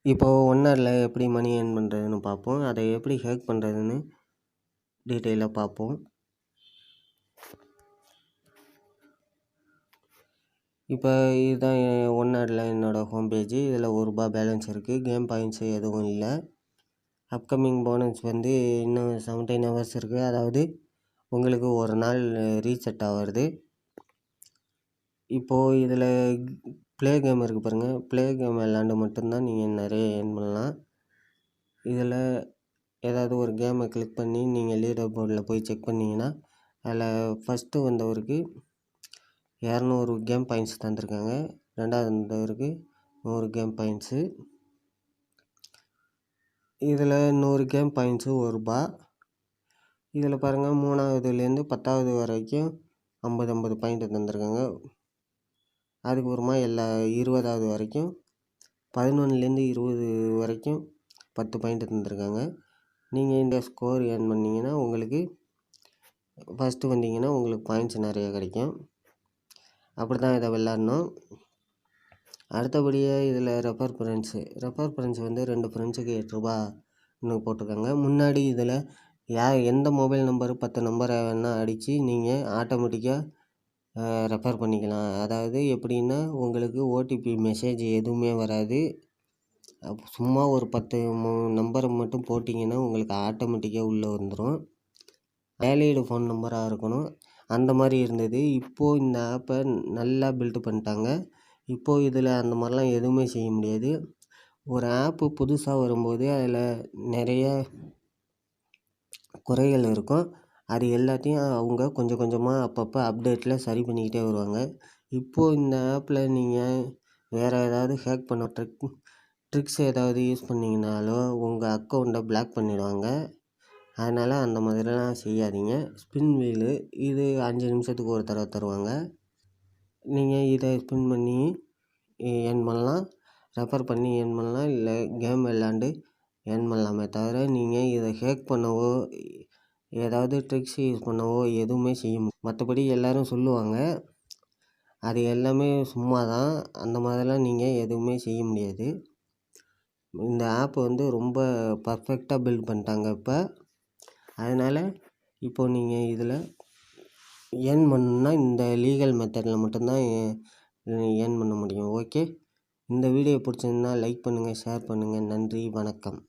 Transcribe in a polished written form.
இப்போ ஒன்அர்ல எப்படி money earn பண்ணுறதுன்னு பார்ப்போம். அதை எப்படி ஹேக் பண்ணுறதுன்னு டீட்டெயிலாக பார்ப்போம். இப்போ இதுதான் ஒன்அர்ல என்னோடய ஹோம் பேஜ். இதில் ₹1 பேலன்ஸ் இருக்குது. கேம் பாயிண்ட்ஸு எதுவும் இல்லை. அப்கமிங் போனஸ் வந்து இன்னும் 17 ஹவர்ஸ் இருக்குது. அதாவது உங்களுக்கு ஒரு நாள் ரீசெட் ஆகிறது. இப்போது இதில் ப்ளே கேம் இருக்குது பாருங்கள். ப்ளே கேம் விளாண்டு மட்டும்தான் நீங்கள் நிறைய ஏர்ன் பண்ணலாம். இதில் ஏதாவது ஒரு கேமை கிளிக் பண்ணி நீங்கள் லீடர் போர்டில் போய் செக் பண்ணிங்கன்னா அதில் ஃபஸ்ட்டு வந்தவருக்கு 200 கேம் பாயிண்ட்ஸ் தந்திருக்காங்க. ரெண்டாவது வந்தவருக்கு 100 கேம் பாயிண்ட்ஸு. இதில் 100 கேம் பாயிண்ட்ஸு ₹1. இதில் பாருங்கள் 3வதுலேருந்து 10வது வரைக்கும் 50 பாயிண்ட் தந்திருக்காங்க. அதுக்கப்புறமா எல்லா 20வது வரைக்கும் 11லேருந்து 20 வரைக்கும் 10 பாயிண்ட் தந்திருக்காங்க. நீங்கள் இந்த ஸ்கோர் ஏர்ன் பண்ணிங்கன்னா உங்களுக்கு ஃபஸ்ட்டு வந்தீங்கன்னா உங்களுக்கு பாயிண்ட்ஸ் நிறைய கிடைக்கும். அப்படி தான் இதை விளாட்ணும். அடுத்தபடியாக இதில் ரெஃபர் ஃப்ரெண்ட்ஸ் வந்து 2 ஃப்ரெண்ட்ஸுக்கு ₹8 போட்டிருக்காங்க. முன்னாடி இதில் எந்த மொபைல் நம்பரு 10 நம்பரை வேணால் அடித்து நீங்கள் ஆட்டோமேட்டிக்காக ரெஃபர் பண்ணிக்கலாம். அதாவது எப்படின்னா உங்களுக்கு ஓடிபி மெசேஜ் எதுவுமே வராது. சும்மா ஒரு 10 நம்பரை மட்டும் போட்டிங்கன்னா உங்களுக்கு ஆட்டோமேட்டிக்காக உள்ளே வந்துடும். வேலிடு ஃபோன் நம்பராக இருக்கணும். அந்த மாதிரி இருந்தது. இப்போது இந்த ஆப்பை நல்லா பில்டு பண்ணிட்டாங்க. இப்போது இதில் அந்த மாதிரிலாம் எதுவுமே செய்ய முடியாது. ஒரு ஆப்பு புதுசாக வரும்போது அதில் நிறைய குறைகள் இருக்கும். அது எல்லாத்தையும் அவங்க கொஞ்சம் கொஞ்சமாக அப்பப்போ அப்டேட்டில் சரி பண்ணிக்கிட்டே வருவாங்க. இப்போது இந்த ஆப்பில் நீங்கள் வேறு ஏதாவது ஹேக் பண்ண ட்ரிக்ஸ் ஏதாவது யூஸ் பண்ணிங்கனாலோ உங்கள் அக்கௌண்ட்டை பிளாக் பண்ணிடுவாங்க. அதனால் அந்த மாதிரிலாம் செய்யாதீங்க. ஸ்பின் வீலு இது 5 நிமிஷத்துக்கு ஒரு தடவை தருவாங்க. நீங்கள் இதை ஸ்பின் பண்ணி ஏர்ன் பண்ணலாம். ரெஃபர் பண்ணி ஏர்ன் பண்ணலாம். இல்லை கேம் விளாண்டு ஏர்ன் பண்ணலாமே தவிர நீங்கள் இதை ஹேக் பண்ணவோ ஏதாவது ட்ரிக்ஸ் யூஸ் பண்ணவோ எதுவுமே செய்ய முடியும். மற்றபடி எல்லோரும் சொல்லுவாங்க, அது எல்லாமே சும்மா தான். அந்த மாதிரிலாம் நீங்கள் எதுவுமே செய்ய முடியாது. இந்த ஆப் வந்து ரொம்ப பர்ஃபெக்டாக பில்ட் பண்ணிட்டாங்க இப்போ. அதனால் இப்போது நீங்கள் இதில் ஏர்ன் பண்ணணுன்னா இந்த லீகல் மெத்தடில் மட்டும்தான் ஏர்ன் பண்ண முடியும். ஓகே, இந்த வீடியோ பிடிச்சிருந்தா லைக் பண்ணுங்கள், ஷேர் பண்ணுங்கள். நன்றி, வணக்கம்.